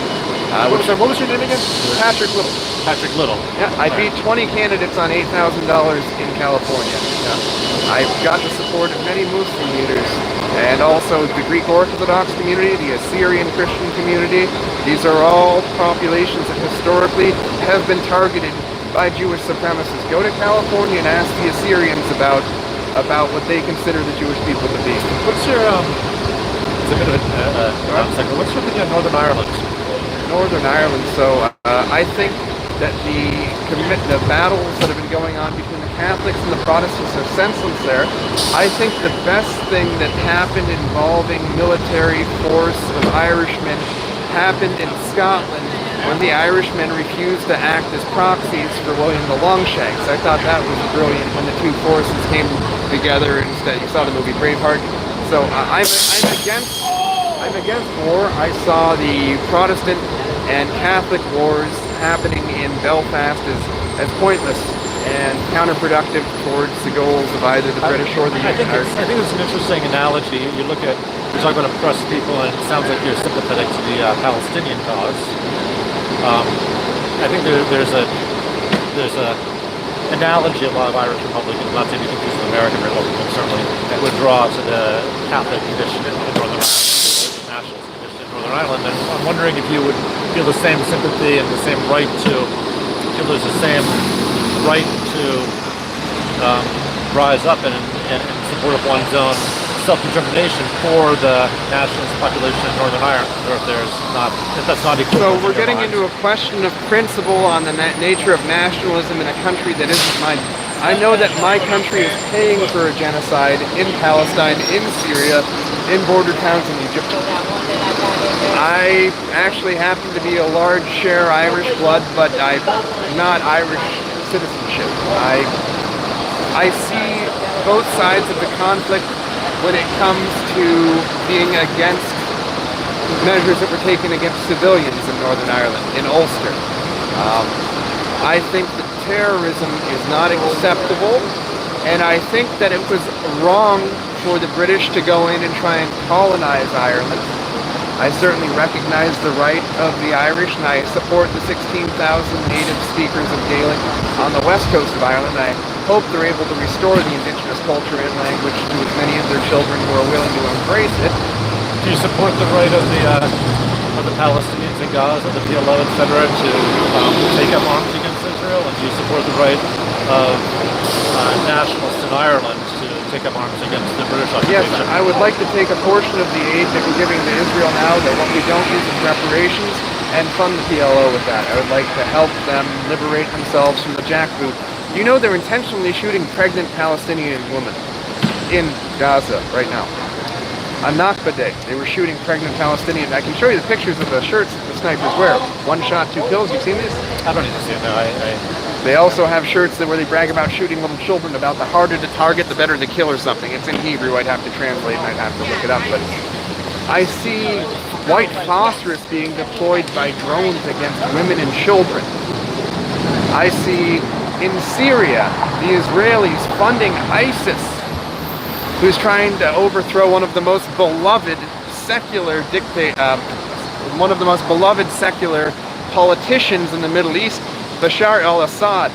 What was your name again? Patrick Little. Patrick Little. Yeah, I beat 20 candidates on $8,000 in California. Yeah. I've got the support of many Muslim leaders and also the Greek Orthodox community, the Assyrian Christian community. These are all populations that historically have been targeted by Jewish supremacists. Go to California and ask the Assyrians about what they consider the Jewish people to be. What's your it's a bit of a what's your opinion on Northern Ireland? Northern Ireland. So I think that the battles that have been going on between the Catholics and the Protestants are senseless there. I think the best thing that happened involving military force of Irishmen happened in Scotland when the Irishmen refused to act as proxies for William the Longshanks. I thought that was brilliant when the two forces came together. Instead, you saw the movie Braveheart. So I'm against war. I saw the Protestant and Catholic wars happening in Belfast as pointless and counterproductive towards the goals of either the British or the United States. I think it's an interesting analogy. You talk about oppressed people, and it sounds like you're sympathetic to the Palestinian cause. I think there's a analogy a lot of Irish Republicans, not to be confused with American Republicans, certainly would draw to the Catholic tradition in Northern Ireland, the nationalist tradition in Northern Ireland. And I'm wondering if you would feel the same sympathy and the same right to, feel there's the same right to rise up and support of one's own self-determination for the nationalist population in Northern Ireland, or if that's not equal. So we're getting into a question of principle on the nature of nationalism in a country that isn't mine. I know that my country is paying for a genocide in Palestine, in Syria, in border towns in Egypt. I actually happen to be a large share Irish blood, but I'm not Irish citizenship. I see both sides of the conflict when it comes to being against measures that were taken against civilians in Northern Ireland, in Ulster. I think that terrorism is not acceptable, and I think that it was wrong for the British to go in and try and colonize Ireland. I certainly recognize the right of the Irish, and I support the 16,000 native speakers of Gaelic on the west coast of Ireland. I hope they're able to restore the indigenous culture and language to as many of their children who are willing to embrace it. Do you support the right of the Palestinians in Gaza, the PLO, etc., to take up arms against Israel? And do you support the right of nationalists in Ireland to take up arms against the British occupation? Yes, I would like to take a portion of the aid that we're giving to Israel now, that what we don't use as reparations, and fund the PLO with that. I would like to help them liberate themselves from the jackboot. You know they're intentionally shooting pregnant Palestinian women in Gaza right now. On Nakba Day, they were shooting pregnant Palestinians. I can show you the pictures of the shirts that the snipers wear. 1 shot, 2 kills. You've seen these? I don't need to see it now. They also have shirts where they brag about shooting little children, about the harder to target, the better to kill or something. It's in Hebrew. I'd have to translate and I'd have to look it up. But I see white phosphorus being deployed by drones against women and children. I see in Syria the Israelis funding ISIS, who's trying to overthrow one of the most beloved secular politicians in the Middle East, Bashar al-Assad,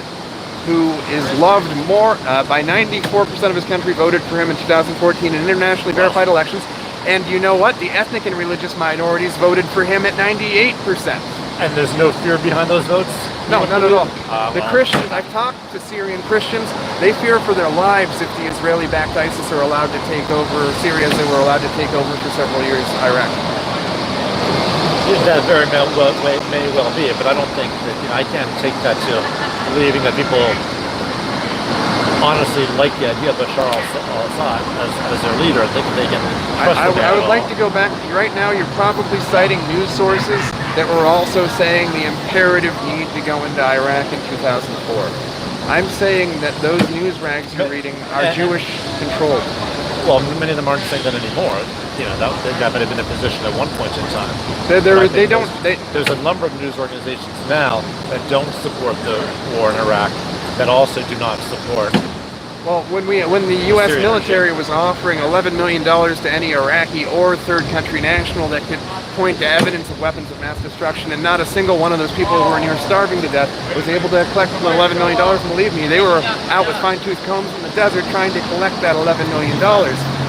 who is loved more by 94% of his country voted for him in 2014 in internationally verified elections. And you know what? The ethnic and religious minorities voted for him at 98%. And there's no fear behind those votes? No, not at all. The Christians, I've talked to Syrian Christians, they fear for their lives if the Israeli-backed ISIS are allowed to take over Syria as they were allowed to take over for several years Iraq. That very may well be, but I don't think that, I can't take that to believing that people honestly like the idea of Bashar al-Assad as their leader. They can trust I would like to go back. Right now you're probably citing news sources that were also saying the imperative need to go into Iraq in 2004. I'm saying that those news rags you're reading are Jewish controlled. Well, many of them aren't saying that anymore. That might have been a position at one point in time. There's a number of news organizations now that don't support the war in Iraq, that also do not support. Well, when the U.S. military was offering $11 million to any Iraqi or third country national that could point to evidence of weapons of mass destruction, and not a single one of those people who were near starving to death was able to collect $11 million, and believe me, they were out with fine-tooth combs in the desert trying to collect that $11 million.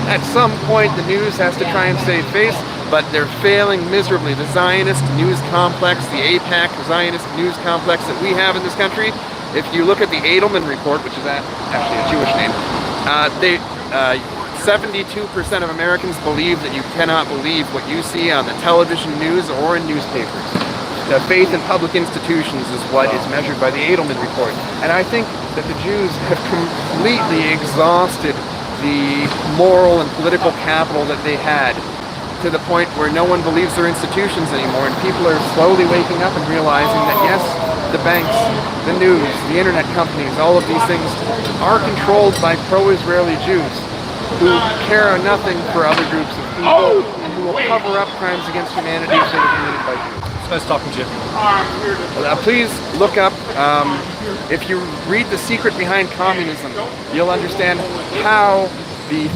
At some point, the news has to try and save face, but they're failing miserably. The Zionist news complex, the AIPAC Zionist news complex that we have in this country, if you look at the Edelman report, which is actually a Jewish name, 72% of Americans believe that you cannot believe what you see on the television news or in newspapers. The faith in public institutions is what is measured by the Edelman report. And I think that the Jews have completely exhausted the moral and political capital that they had, to the point where no one believes their institutions anymore, and people are slowly waking up and realizing that yes, the banks, the news, the internet companies, all of these things are controlled by pro-Israeli Jews who care nothing for other groups of people and who will cover up crimes against humanity that are committed by Jews. It's nice talking to you. Please look up, if you read The Secret Behind Communism, you'll understand how the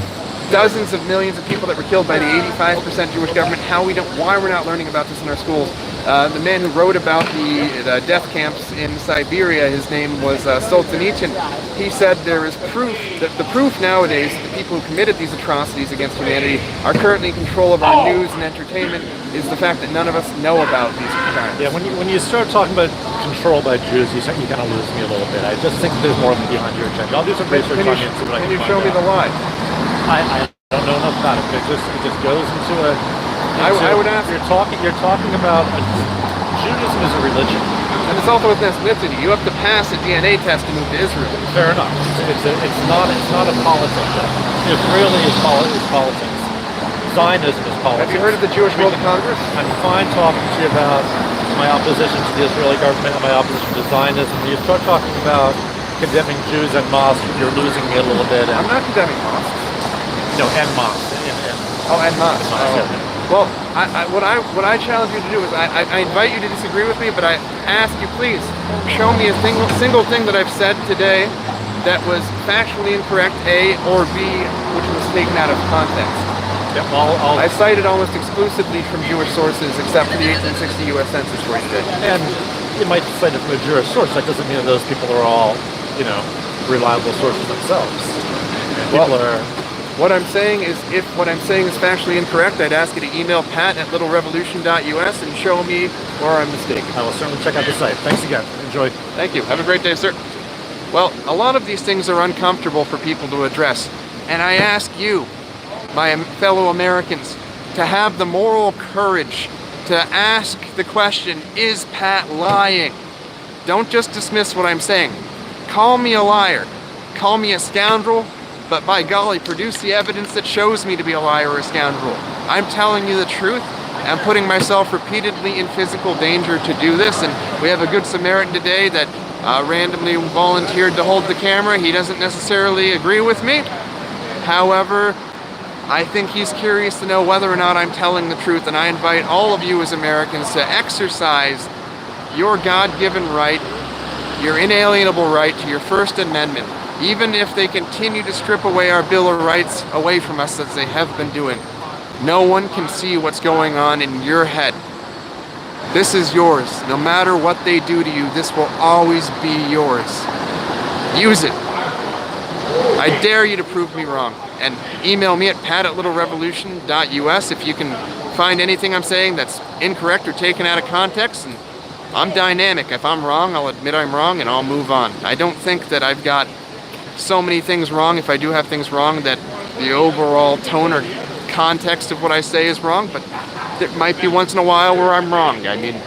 dozens of millions of people that were killed by the 85% Jewish government, why we're not learning about this in our schools, The man who wrote about the death camps in Siberia, his name was Solzhenitsyn. He said there is proof that the proof nowadays that the people who committed these atrocities against humanity are currently in control of our news and entertainment is the fact that none of us know about these crimes. Yeah, when you start talking about control by Jews, you kind of lose me a little bit. I just think there's more behind your agenda. I'll do some research on it and see what I can Can you find show me out. the lie? I don't know enough about it. It just goes into a. I would ask. You're talking about Judaism is a religion. And it's also an ethnicity. You have to pass a DNA test to move to Israel. Fair enough. It's not a politics. Israeli is politics. Zionism is politics. Have you heard of the Jewish World Congress? I'm fine talking to you about my opposition to the Israeli government and my opposition to Zionism. You start talking about condemning Jews and mosques, you're losing me a little bit. I'm not condemning mosques. No, and mosques. And mosques. Well, what I challenge you to do is I invite you to disagree with me, but I ask you please show me a single thing that I've said today that was factually incorrect, A or B, which was taken out of context. Yep, I cited almost exclusively from Jewish sources, except for the 1860 U.S. Census where you did. and you might cite it from a Jewish source. That doesn't mean that those people are all, reliable sources themselves. People are. What I'm saying is, if what I'm saying is factually incorrect, I'd ask you to email pat@littlerevolution.us and show me where I'm mistaken. I will certainly check out the site. Thanks again. Enjoy. Thank you. Have a great day, sir. Well, a lot of these things are uncomfortable for people to address, and I ask you, my fellow Americans, to have the moral courage to ask the question, is Pat lying? Don't just dismiss what I'm saying. Call me a liar. Call me a scoundrel. But by golly, produce the evidence that shows me to be a liar or a scoundrel. I'm telling you the truth. I'm putting myself repeatedly in physical danger to do this, and we have a good Samaritan today that randomly volunteered to hold the camera. He doesn't necessarily agree with me. However, I think he's curious to know whether or not I'm telling the truth, and I invite all of you as Americans to exercise your God-given right, your inalienable right to your First Amendment, even if they continue to strip away our Bill of Rights away from us as they have been doing. No one can see what's going on in your head. This is yours. No matter what they do to you, this will always be yours. Use it. I dare you to prove me wrong. And email me at pat@littlerevolution.us if you can find anything I'm saying that's incorrect or taken out of context. And I'm dynamic. If I'm wrong, I'll admit I'm wrong and I'll move on. I don't think that I've got so many things wrong, if I do have things wrong, that the overall tone or context of what I say is wrong, but there might be once in a while where I'm wrong. I mean,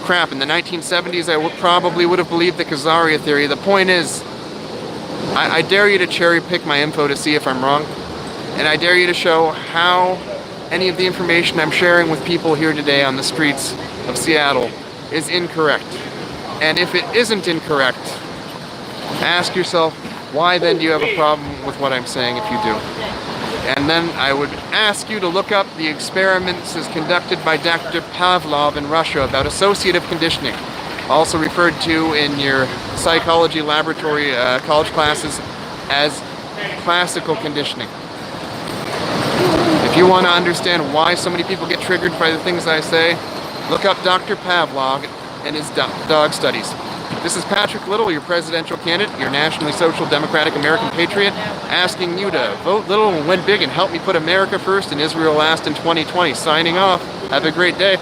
crap, in the 1970s I probably would have believed the Khazaria theory. The point is, I dare you to cherry pick my info to see if I'm wrong, and I dare you to show how any of the information I'm sharing with people here today on the streets of Seattle is incorrect. And if it isn't incorrect, ask yourself, why then do you have a problem with what I'm saying if you do? And then I would ask you to look up the experiments as conducted by Dr. Pavlov in Russia about associative conditioning, also referred to in your psychology laboratory college classes as classical conditioning. If you want to understand why so many people get triggered by the things I say, look up Dr. Pavlov and his dog studies. This is Patrick Little, your presidential candidate, your nationally social democratic American patriot, asking you to vote little and win big and help me put America first and Israel last in 2020. Signing off. Have a great day.